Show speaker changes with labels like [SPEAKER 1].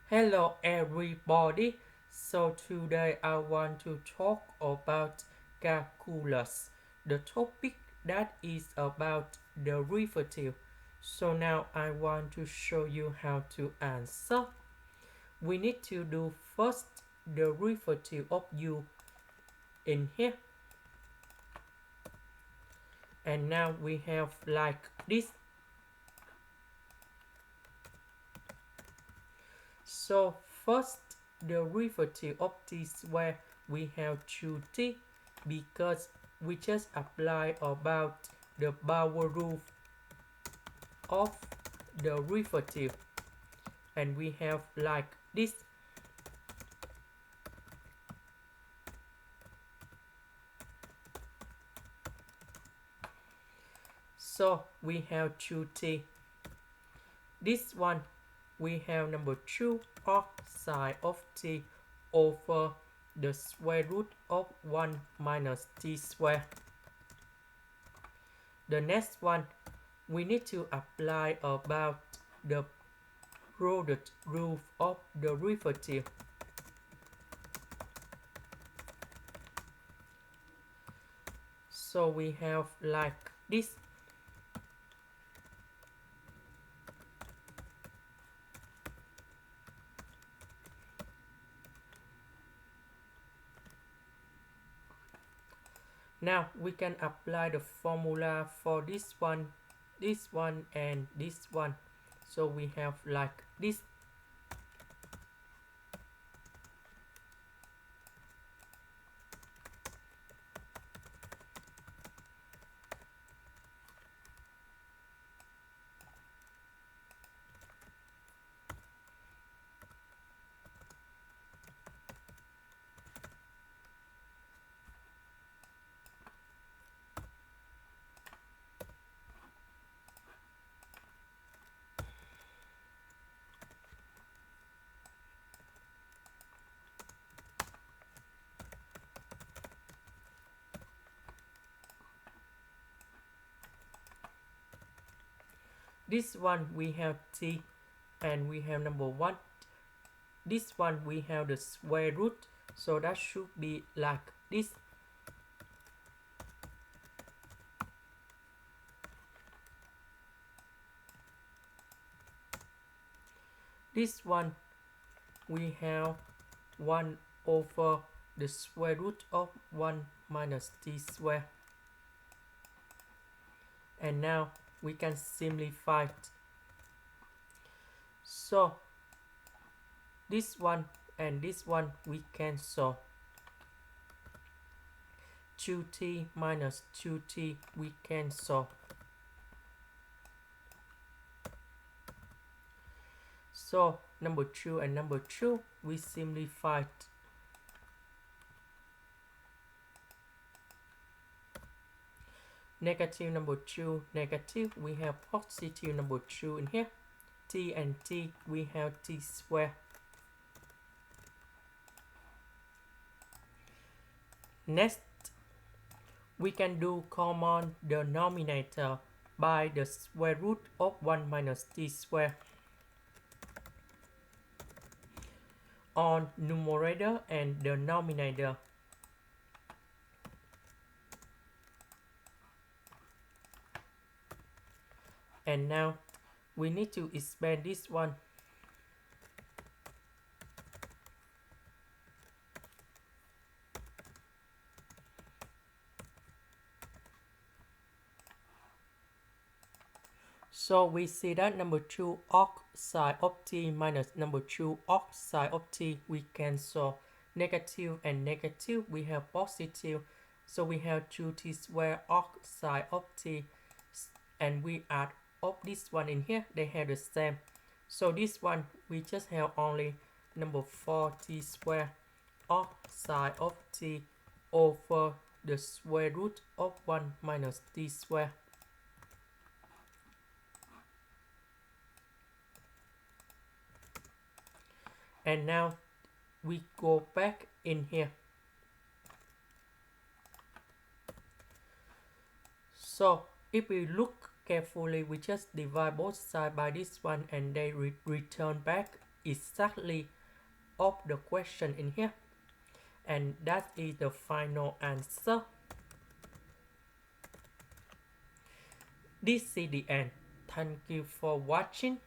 [SPEAKER 1] Hello everybody. So today I want to talk about calculus, the topic that is about derivative. So now I want to show you how to answer. We need to do first derivative of u in here. And now we have like this. So first derivative of t square we have 2t because we just apply about the power rule of derivative and we have like this. So we have 2t. This one we have number 2 arcsine of t over the square root of 1 minus t square. The next one we need to apply about the product rule of derivative. So we have like this. Now we can apply the formula for this one, and this one. So we have like this. This one we have t and we have number 1. This one we have the square root, so that should be like this. This one we have 1 over the square root of 1 minus t square. And now we can simplify it. So this one and this one we cancel. 2t minus 2t we cancel. So number 2 and number 2 we simplify it. Negative number 2 negative, we have positive number 2 in here. T and t we have t square. Next we can do common denominator by the square root of 1 minus t square on numerator and denominator. And now we need to expand this one. So we see that number 2 arcsine of t minus number 2 arcsine of t we cancel. Negative and negative we have positive. So we have 2t square arcsine of t and we add up this one in here, they have the same. So this one we just have only number 4t square arcsine of t over the square root of 1 minus t square. And now we go back in here. So if we look carefully, we just divide both sides by this one and they return back exactly of the question in here. And that is the final answer. This is the end. Thank you for watching.